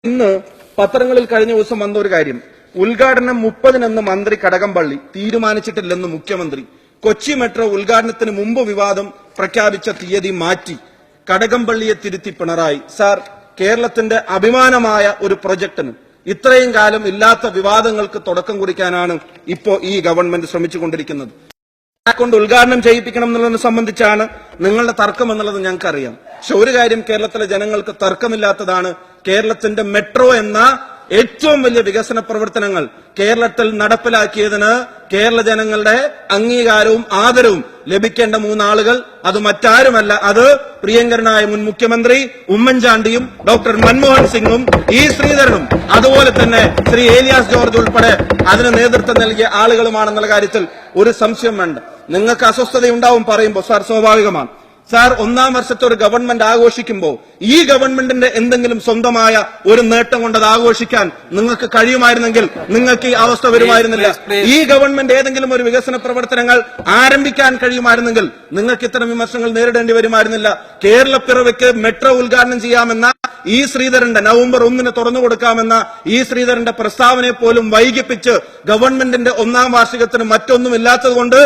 ഇന്ന് പത്രങ്ങളിൽ കഴിഞ്ഞ ദിവസം വന്ന ഒരു കാര്യം, ഉദ്ഘാടനം 30-നെന്ന് മന്ത്രി കടകംപള്ളി, തീരുമാനിച്ചിട്ടില്ലെന്ന് മുഖ്യമന്ത്രി. കൊച്ചി മെട്രോ ഉദ്ഘാടനത്തിന് മുമ്പ് വിവാദം പ്രഖ്യാപിച്ച തീയതി മാറ്റി. കടകംപള്ളിയെ തിരുത്തി പിണറായി. സാർ, കേരളത്തിന്റെ അഭിമാനമായ ഒരു പ്രൊജക്ടിന് ഇത്രയും കാലം ഇല്ലാത്ത വിവാദങ്ങൾക്ക് തുടക്കം കുറിക്കാനാണ് ഇപ്പോ ഈ ഗവൺമെന്റ് ശ്രമിച്ചുകൊണ്ടിരിക്കുന്നത്. കൊണ്ട് ഉദ്ഘാടനം ചെയ്യിപ്പിക്കണം എന്നുള്ളതിനെ സംബന്ധിച്ചാണ് നിങ്ങളുടെ തർക്കം എന്നുള്ളത് ഞങ്ങൾക്കറിയാം. പക്ഷെ ഒരു കാര്യം കേരളത്തിലെ ജനങ്ങൾക്ക് തർക്കമില്ലാത്തതാണ്, കേരളത്തിന്റെ മെട്രോ എന്ന ഏറ്റവും വലിയ വികസന പ്രവർത്തനങ്ങൾ കേരളത്തിൽ നടപ്പിലാക്കിയതിന് കേരള ജനങ്ങളുടെ അംഗീകാരവും ആദരവും ലഭിക്കേണ്ട മൂന്നാളുകൾ, അത് മറ്റാരുമല്ല, അത് പ്രിയങ്കരനായ മുൻ മുഖ്യമന്ത്രി ഉമ്മൻചാണ്ടിയും ഡോക്ടർ മൻമോഹൻ സിംഗും ഇ ശ്രീധരനും അതുപോലെ തന്നെ ശ്രീ ഏലിയാസ് ജോർജ് ഉൾപ്പെടെ അതിന് നേതൃത്വം നൽകിയ ആളുകളുമാണെന്നുള്ള കാര്യത്തിൽ ഒരു സംശയം വേണ്ട. നിങ്ങൾക്ക് അസ്വസ്ഥതയുണ്ടാവും പറയുമ്പോൾ, സാർ, സ്വാഭാവികമാണ്. സാർ, ഒന്നാം വർഷത്തെ ഒരു ഗവൺമെന്റ് ആഘോഷിക്കുമ്പോൾ ഈ ഗവൺമെന്റിന്റെ എന്തെങ്കിലും സ്വന്തമായ ഒരു നേട്ടം കൊണ്ട് അത് ആഘോഷിക്കാൻ നിങ്ങൾക്ക് കഴിയുമായിരുന്നെങ്കിൽ നിങ്ങൾക്ക് ഈ അവസ്ഥ വരുമായിരുന്നില്ല. ഈ ഗവൺമെന്റ് ഏതെങ്കിലും ഒരു വികസന പ്രവർത്തനങ്ങൾ ആരംഭിക്കാൻ കഴിയുമായിരുന്നെങ്കിൽ നിങ്ങൾക്ക് ഇത്തരം വിമർശനങ്ങൾ നേരിടേണ്ടി വരുമായിരുന്നില്ല. കേരളപ്പിറവിക്ക് മെട്രോ ഉദ്ഘാടനം ചെയ്യാമെന്ന ഇ ശ്രീധരന്റെ നവംബർ 1-ന് തുറന്നു കൊടുക്കാമെന്ന ഇ ശ്രീധരന്റെ പ്രസ്താവനയെ പോലും വൈകിപ്പിച്ച് ഗവൺമെന്റിന്റെ ഒന്നാം വാർഷികത്തിന് മറ്റൊന്നുമില്ലാത്തതുകൊണ്ട്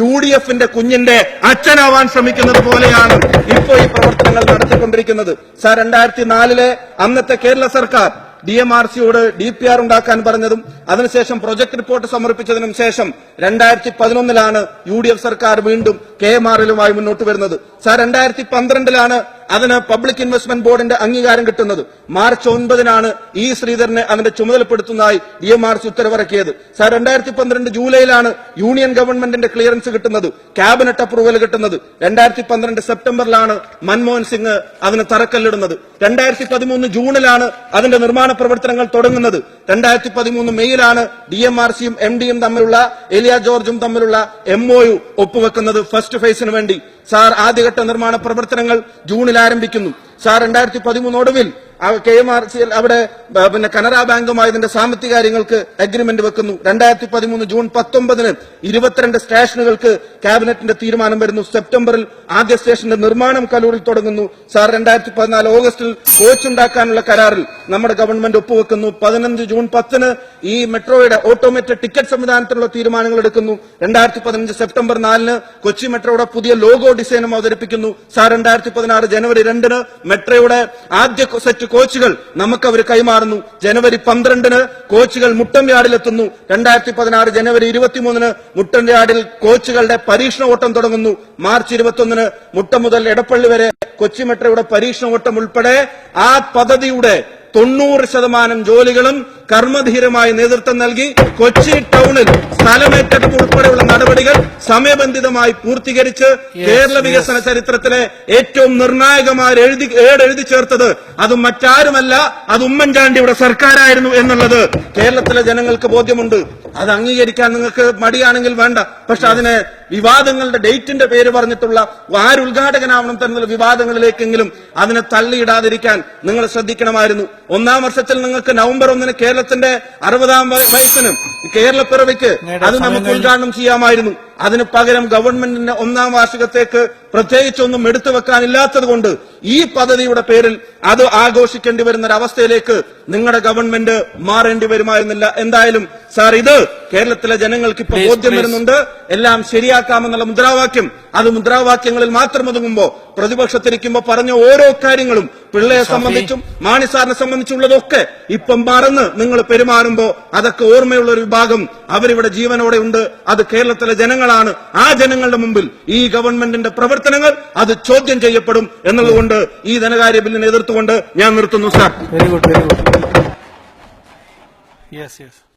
UDFന്റെ കുഞ്ഞിന്റെ അച്ഛനാവാൻ ശ്രമിക്കുന്നത് പോലെയാണ് ഇപ്പോൾ ഈ പ്രവർത്തനങ്ങൾ നടത്തിക്കൊണ്ടിരിക്കുന്നത്. സാർ, 2004-ലെ അന്നത്തെ കേരള സർക്കാർ DMRCയോട് DPR ഉണ്ടാക്കാൻ പറഞ്ഞതും അതിനുശേഷം പ്രൊജക്ട് റിപ്പോർട്ട് സമർപ്പിച്ചതിനും ശേഷം 2011-ലാണ് UDF സർക്കാർ വീണ്ടും KMRലുമായി മുന്നോട്ട് വരുന്നത്. സാർ, 2012-ലാണ് അതിന് പബ്ലിക് ഇൻവെസ്റ്റ്മെന്റ് ബോർഡിന്റെ അംഗീകാരം കിട്ടുന്നത്. മാർച്ച് 9-നാണ് ഇ ശ്രീധരനെ അതിന്റെ ചുമതലപ്പെടുത്തുന്നതായി DMRC ഉത്തരവിറക്കിയത്. സാർ, 2012 ജൂലൈയിലാണ് യൂണിയൻ ഗവൺമെന്റിന്റെ ക്ലിയറൻസ് കിട്ടുന്നത്, ക്യാബിനറ്റ് അപ്രൂവൽ കിട്ടുന്നത്. 2012 സെപ്റ്റംബറിലാണ് മൻമോഹൻ സിംഗ് അതിന് തറക്കല്ലിടുന്നത്. 2013 ജൂണിലാണ് അതിന്റെ നിർമ്മാണ പ്രവർത്തനങ്ങൾ തുടങ്ങുന്നത്. 2013 മെയ്യിലാണ് DMRCയും MDയും തമ്മിലുള്ള, ഏലിയാസ് ജോർജും തമ്മിലുള്ള MOU ഒപ്പുവെക്കുന്നത് ഫസ്റ്റ് ഫേസിന് വേണ്ടി. സാർ, ആദ്യഘട്ട നിർമ്മാണ പ്രവർത്തനങ്ങൾ ജൂണിൽ ആരംഭിക്കുന്നു. സാർ, 2013 ഒടുവിൽ KMRC അവിടെ കനറ ബാങ്കുമായി ഇതിന്റെ സാമ്പത്തിക കാര്യങ്ങൾക്ക് അഗ്രിമെന്റ് വെക്കുന്നു. 2013 ജൂൺ 19-ന് 22 സ്റ്റേഷനുകൾക്ക് ക്യാബിനറ്റിന്റെ തീരുമാനം വരുന്നു. സെപ്റ്റംബറിൽ ആദ്യ സ്റ്റേഷന്റെ നിർമ്മാണം കലൂരിൽ തുടങ്ങുന്നു. സാർ, 2014 ഓഗസ്റ്റിൽ കോച്ച് ഉണ്ടാക്കാനുള്ള കരാറിൽ നമ്മുടെ ഗവൺമെന്റ് ഒപ്പുവെക്കുന്നു. 15 ജൂൺ 10-ന് ഈ മെട്രോയുടെ ഓട്ടോമേറ്റഡ് ടിക്കറ്റ് സംവിധാനത്തിനുള്ള തീരുമാനങ്ങൾ എടുക്കുന്നു. 2015 സെപ്റ്റംബർ 4-ന് കൊച്ചി മെട്രോയുടെ പുതിയ ലോഗോ ഡിസൈനും അവതരിപ്പിക്കുന്നു. സാർ, 2016 ജനുവരി 2-ന് മെട്രോയുടെ ആദ്യ സെറ്റ് കോച്ചുകൾ നമുക്ക് അവർ കൈമാറുന്നു. ജനുവരി 12-ന് കോച്ചുകൾ മുട്ടമ്പ്യാർഡിലെത്തുന്നു. 2016 ജനുവരി 23-ന് മുട്ടമ്പ്യാർഡിൽ കോച്ചുകളുടെ പരീക്ഷണ ഓട്ടം തുടങ്ങുന്നു. മാർച്ച് 21-ന് മുട്ടം മുതൽ എടപ്പള്ളി വരെ കൊച്ചി മെട്രോയുടെ പരീക്ഷണ ഓട്ടം ഉൾപ്പെടെ ആ പദ്ധതിയുടെ 90% ജോലികളും കർമ്മധീരമായി നേതൃത്വം നൽകി കൊച്ചി ടൗണിൽ സ്ഥലമേറ്റെടുപ്പ് ഉൾപ്പെടെയുള്ള നടപടികൾ സമയബന്ധിതമായി പൂർത്തീകരിച്ച് കേരള വികസന ചരിത്രത്തിലെ ഏറ്റവും നിർണായകമായ എഴുതി ചേർത്തത് അത് മറ്റാരുമല്ല, അത് ഉമ്മൻചാണ്ടിയുടെ സർക്കാരായിരുന്നു എന്നുള്ളത് കേരളത്തിലെ ജനങ്ങൾക്ക് ബോധ്യമുണ്ട്. അത് അംഗീകരിക്കാൻ നിങ്ങൾക്ക് മടിയാണെങ്കിൽ വേണ്ട, പക്ഷെ അതിനെ വിവാദങ്ങളുടെ ഡേറ്റിന്റെ പേര് പറഞ്ഞിട്ടുള്ള ആരുദ്ഘാടകനാവണം തരുന്ന വിവാദങ്ങളിലേക്കെങ്കിലും അതിനെ തള്ളിയിടാതിരിക്കാൻ നിങ്ങൾ ശ്രദ്ധിക്കണമായിരുന്നു. ഒന്നാം വർഷത്തിൽ നിങ്ങൾക്ക് നവംബർ 1-ന് കേരളത്തിന്റെ 60-ാം വയസ്സിന് കേരളപ്പിറവിക്ക് അത് നമുക്ക് ഉദ്ഘാടനം ചെയ്യാമായിരുന്നു. അതിന് പകരം ഗവൺമെന്റിന്റെ ഒന്നാം വാർഷികത്തേക്ക് പ്രത്യേകിച്ചൊന്നും എടുത്തു വെക്കാനില്ലാത്തത് കൊണ്ട് ഈ പദ്ധതിയുടെ പേരിൽ അത് ആഘോഷിക്കേണ്ടി വരുന്ന ഒരവസ്ഥയിലേക്ക് നിങ്ങളുടെ ഗവൺമെന്റ് മാറേണ്ടി വരുമായിരുന്നില്ല. എന്തായാലും സാർ, ഇത് കേരളത്തിലെ ജനങ്ങൾക്ക് ഇപ്പോൾ ബോധ്യം വരുന്നുണ്ട്. എല്ലാം ശരിയാക്കാമെന്നുള്ള മുദ്രാവാക്യം അത് മുദ്രാവാക്യങ്ങളിൽ മാത്രം ഒതുങ്ങുമ്പോ പ്രതിപക്ഷത്തിരിക്കുമ്പോൾ പറഞ്ഞ ഓരോ കാര്യങ്ങളും പിള്ളയെ സംബന്ധിച്ചും മാണി സാറിനെ സംബന്ധിച്ചുള്ളതൊക്കെ ഇപ്പം മറന്ന് നിങ്ങൾ പെരുമാറുമ്പോ അതൊക്കെ ഓർമ്മയുള്ള ഒരു വിഭാഗം അവരിവിടെ ജീവനോടെ ഉണ്ട്. അത് കേരളത്തിലെ ജനങ്ങളാണ്. ആ ജനങ്ങളുടെ മുമ്പിൽ ഈ ഗവൺമെന്റിന്റെ പ്രവർത്തനങ്ങൾ അത് ചോദ്യം ചെയ്യപ്പെടും എന്നുള്ളതുകൊണ്ട് ഈ ധനകാര്യ ബില്ലിനെ എതിർത്തുകൊണ്ട് ഞാൻ നിർത്തുന്നു. Sir, very good. യെസ്.